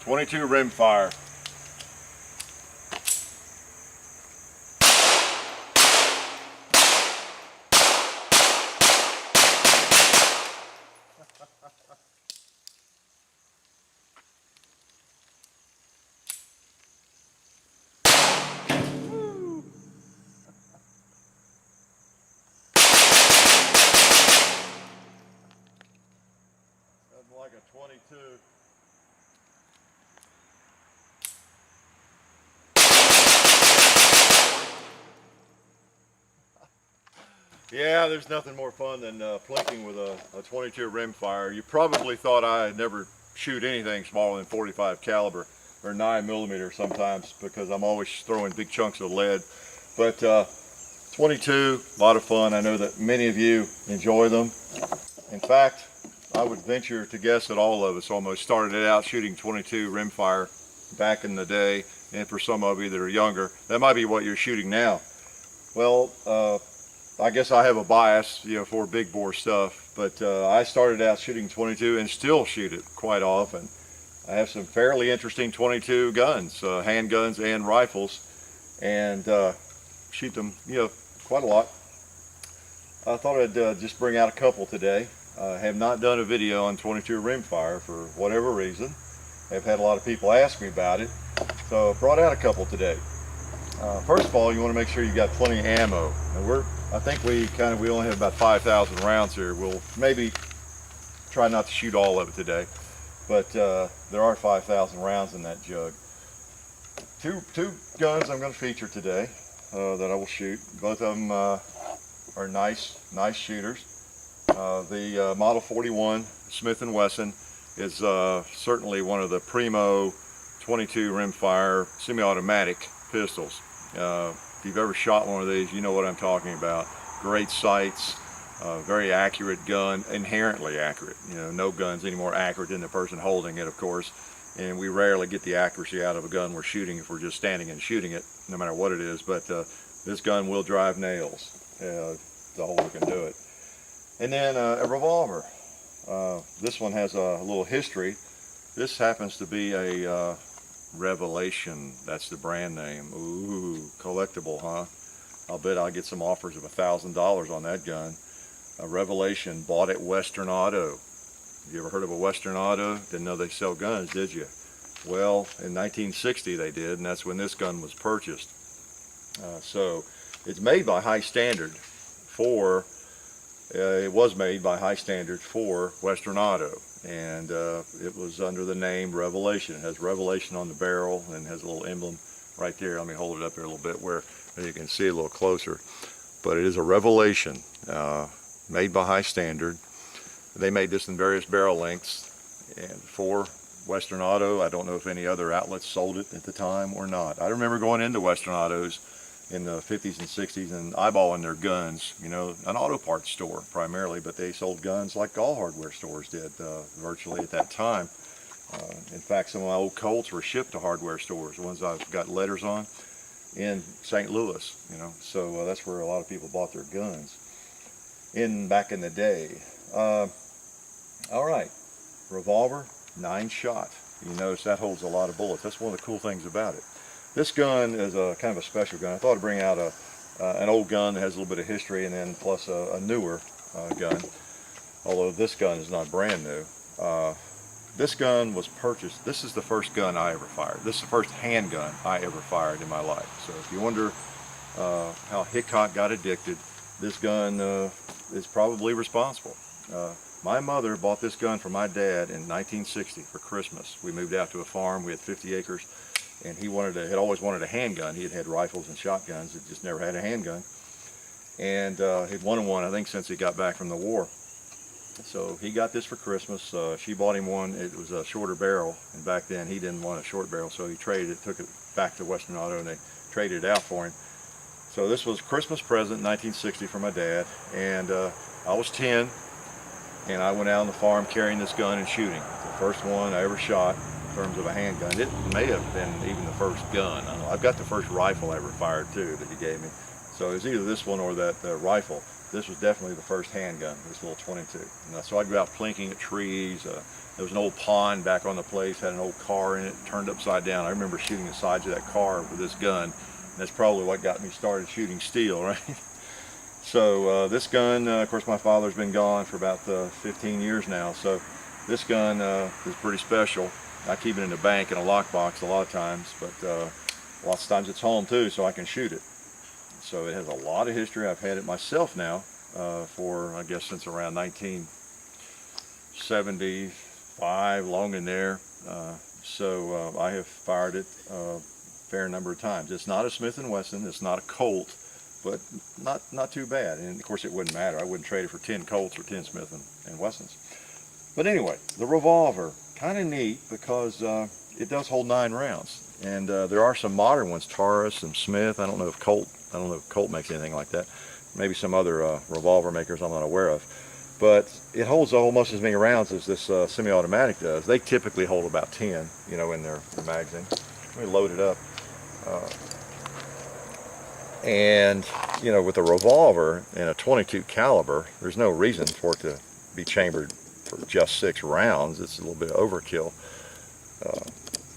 22 rimfire. That's like a 22. Yeah, there's nothing more fun than plinking with a 22 rimfire. You probably thought I never shoot anything smaller than 45 caliber or 9mm sometimes because I'm always throwing big chunks of lead. But 22, a lot of fun. I know that many of you enjoy them. In fact, I would venture to guess that all of us almost started out shooting 22 rimfire back in the day, and for some of you that are younger, that might be what you're shooting now. Well, I guess I have a bias, for big bore stuff, but I started out shooting 22 and still shoot it quite often. I have some fairly interesting 22 guns, handguns and rifles, and shoot them, quite a lot. I thought I'd just bring out a couple today. I have not done a video on 22 rimfire for whatever reason. I've had a lot of people ask me about it, so I brought out a couple today. First of all, you want to make sure you got plenty of ammo. And I think we only have about 5,000 rounds here. We'll maybe try not to shoot all of it today, but there are 5,000 rounds in that jug. Two guns I'm going to feature today that I will shoot. Both of them are nice shooters. The Model 41 Smith & Wesson is certainly one of the primo 22 rimfire semi-automatic pistols. If you've ever shot one of these, you know what I'm talking about. Great sights, very accurate gun, inherently accurate. No gun's any more accurate than the person holding it, of course. And we rarely get the accuracy out of a gun we're shooting if we're just standing and shooting it, no matter what it is. But this gun will drive nails. The holder can do it. And then a revolver. This one has a little history. This happens to be a Revelation. That's the brand name. Ooh, collectible, huh? I'll bet I'll get some offers of $1,000 on that gun. A Revelation, bought at Western Auto. You ever heard of a Western Auto? Didn't know they sell guns, did you? Well, in 1960 they did, and that's when this gun was purchased. So it's made by high standard for, it was made by high standard for Western Auto. And it was under the name Revelation. It has Revelation on the barrel and has a little emblem right there. Let me hold it up here a little bit where you can see it a little closer. But it is a Revelation made by high standard. They made this in various barrel lengths, and for Western Auto. I don't know if any other outlets sold it at the time or not. I remember going into Western Autos in the 50s and 60s and eyeballing their guns, an auto parts store primarily, but they sold guns like all hardware stores did virtually at that time. In fact, some of my old Colts were shipped to hardware stores, the ones I've got letters on, in St. Louis, so that's where a lot of people bought their guns back in the day. All right, revolver, 9-shot. You notice that holds a lot of bullets. That's one of the cool things about it. This gun is a kind of a special gun. I thought I'd bring out an old gun that has a little bit of history, and then plus a newer gun, although this gun is not brand new. This gun was purchased. This is the first gun I ever fired. This is the first handgun I ever fired in my life. So if you wonder how Hickok got addicted, this gun is probably responsible. My mother bought this gun for my dad in 1960 for Christmas. We moved out to a farm. We had 50 acres. And he had always wanted a handgun. He had had rifles and shotguns, he just never had a handgun. And he'd wanted one, I think, since he got back from the war. So he got this for Christmas. She bought him one. It was a shorter barrel, and back then he didn't want a short barrel, so he traded it, took it back to Western Auto, and they traded it out for him. So this was a Christmas present, 1960, for my dad. And I was 10, and I went out on the farm carrying this gun and shooting. The first one I ever shot in terms of a handgun. It may have been even the first gun. I don't know. I've got the first rifle I ever fired too that he gave me. So it was either this one or that rifle. This was definitely the first handgun, this little 22. And so I'd go out plinking at trees, There was an old pond back on the place, had an old car in it, turned upside down. I remember shooting the sides of that car with this gun. And that's probably what got me started shooting steel, right? So this gun, of course, my father's been gone for about 15 years now. So this gun is pretty special. I keep it in the bank in a lockbox a lot of times, but lots of times it's home too, so I can shoot it. So it has a lot of history. I've had it myself now for, I guess, since around 1975, long in there. So I have fired it a fair number of times. It's not a Smith & Wesson, it's not a Colt, but not too bad. And of course it wouldn't matter. I wouldn't trade it for 10 Colts or 10 Smith & Wessons. But anyway, the Revolver, kind of neat because it does hold 9 rounds. And there are some modern ones, Taurus and Smith. I don't know if Colt makes anything like that. Maybe some other revolver makers I'm not aware of. But it holds almost as many rounds as this semi-automatic does. They typically hold about 10, you know, in their magazine. Let me load it up. And you know, with a revolver and a .22 caliber, there's no reason for it to be chambered for just 6 rounds. It's a little bit of overkill.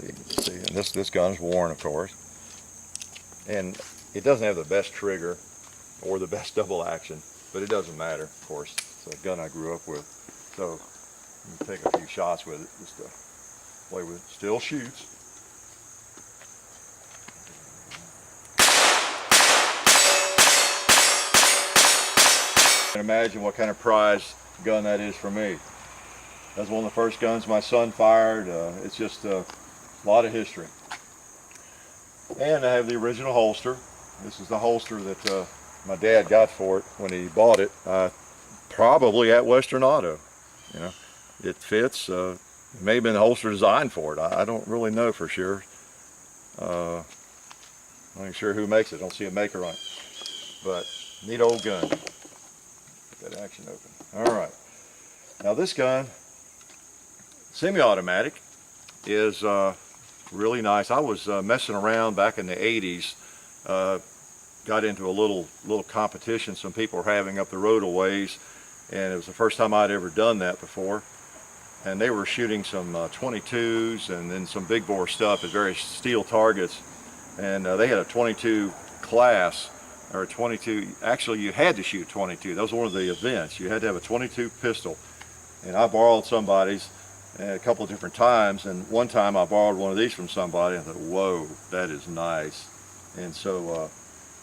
You can see, and this gun is worn, of course, and it doesn't have the best trigger or the best double action, but it doesn't matter, of course. It's a gun I grew up with, so you can take a few shots with it just to play with it. Still shoots. You can imagine what kind of prize gun that is for me. That's one of the first guns my son fired. It's just a lot of history. And I have the original holster. This is the holster that my dad got for it when he bought it, probably at Western Auto. You know, it fits. It may have been the holster designed for it. I don't really know for sure. I'm not even sure who makes it. I don't see a maker on it. But neat old gun. Get that action open. All right. Now this gun, semi-automatic, is really nice. I was messing around back in the 80s. Got into a little competition some people were having up the road a ways, and it was the first time I'd ever done that before. And they were shooting some 22s and then some big bore stuff at various steel targets. And they had a 22 class, or a 22. Actually, you had to shoot 22. That was one of the events. You had to have a 22 pistol. And I borrowed somebody's a couple of different times, and one time I borrowed one of these from somebody and I thought, whoa, that is nice. And so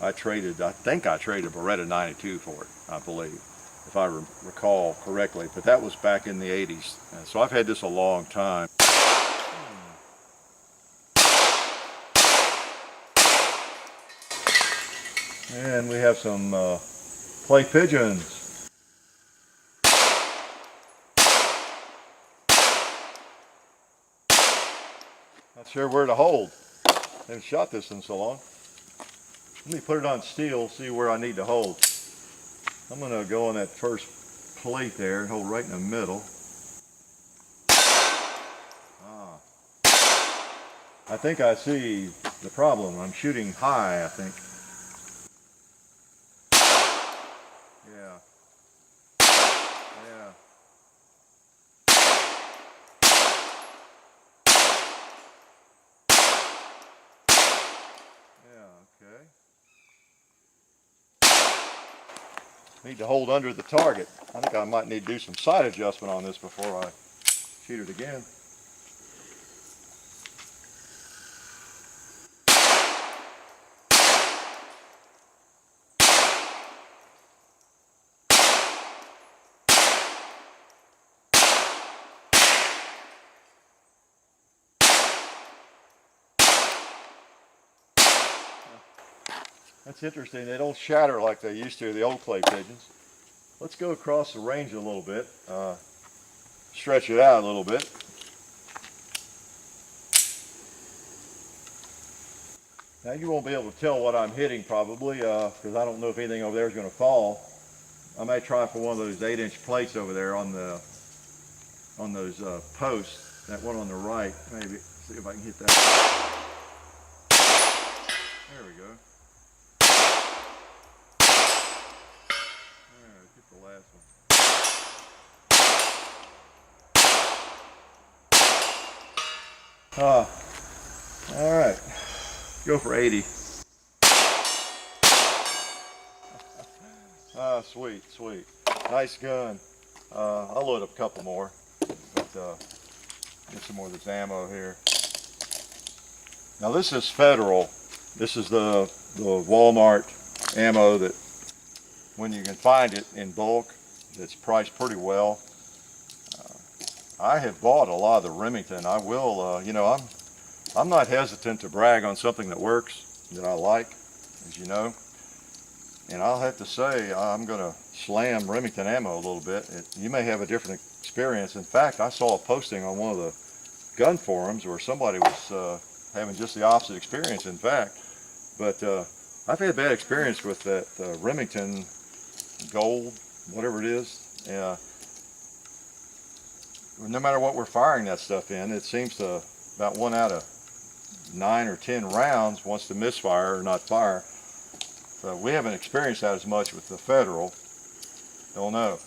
I think I traded a Beretta 92 for it, I believe, if I recall correctly, but that was back in the 80s. And so I've had this a long time. And we have some clay pigeons. Not sure where to hold. I haven't shot this in so long. Let me put it on steel, see where I need to hold. I'm going to go on that first plate there and hold right in the middle. I think I see the problem. I'm shooting high, I think. Yeah. Yeah. Okay. Need to hold under the target. I think I might need to do some sight adjustment on this before I shoot it again. That's interesting. They don't shatter like they used to, the old clay pigeons. Let's go across the range a little bit, stretch it out a little bit. Now you won't be able to tell what I'm hitting probably, because I don't know if anything over there is going to fall. I may try for one of those 8-inch plates over there on those posts. That one on the right, maybe. See if I can hit that. There we go. Alright, get the last one. All right, go for 80. Sweet, sweet. Nice gun. I'll load up a couple more, but get some more of this ammo here. Now this is Federal. This is the Walmart ammo that, when you can find it in bulk, it's priced pretty well. I have bought a lot of the Remington. I will, you know, I'm not hesitant to brag on something that works, that I like, as you know. And I'll have to say, I'm going to slam Remington ammo a little bit. You may have a different experience. In fact, I saw a posting on one of the gun forums where somebody was having just the opposite experience, in fact. But I've had a bad experience with that Remington Gold, whatever it is. No matter what we're firing that stuff in, it seems to, about 1 out of 9 or 10 rounds wants to misfire or not fire. So we haven't experienced that as much with the Federal. Don't know.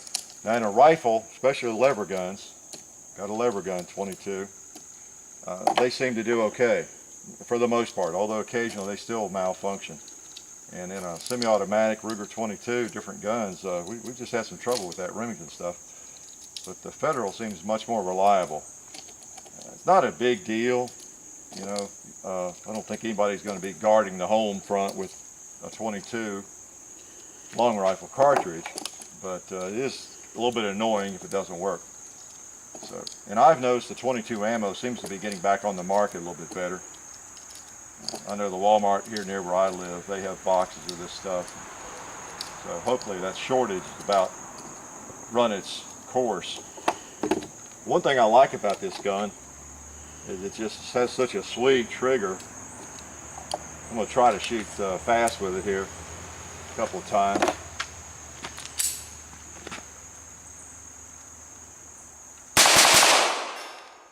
Now in a rifle, especially the lever guns, got a lever gun 22, they seem to do okay for the most part, although occasionally they still malfunction. And in a semi-automatic Ruger 22, different guns, we've just had some trouble with that Remington stuff. But the Federal seems much more reliable. It's not a big deal, you know. I don't think anybody's going to be guarding the home front with a 22 long rifle cartridge, but it is a little bit annoying if it doesn't work. So, and I've noticed the 22 ammo seems to be getting back on the market a little bit better. I know the Walmart here near where I live, they have boxes of this stuff. So hopefully that shortage is about run its course. One thing I like about this gun is it just has such a sweet trigger. I'm going to try to shoot fast with it here a couple of times.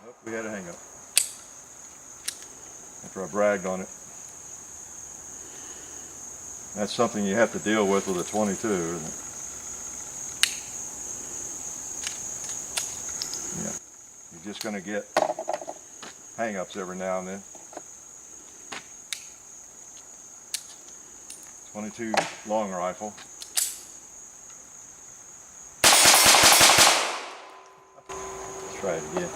Oh, we had a hang up after I bragged on it. That's something you have to deal with a 22, isn't it? Yeah. You're just going to get hang-ups every now and then. 22 long rifle. Let's try it again.